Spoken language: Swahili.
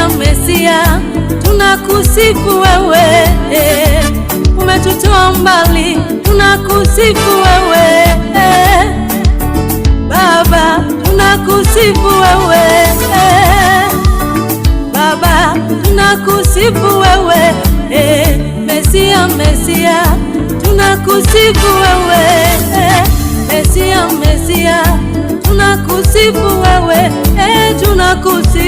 Mesia, Mesia, tunakusifu wewe, umetutoa mbali, tunakusifu wewe, Baba, tunakusifu wewe, Baba, tunakusifu wewe, Mesia, Mesia, tunakusifu wewe, Mesia, Mesia, tunakusifu wewe, tunakusifu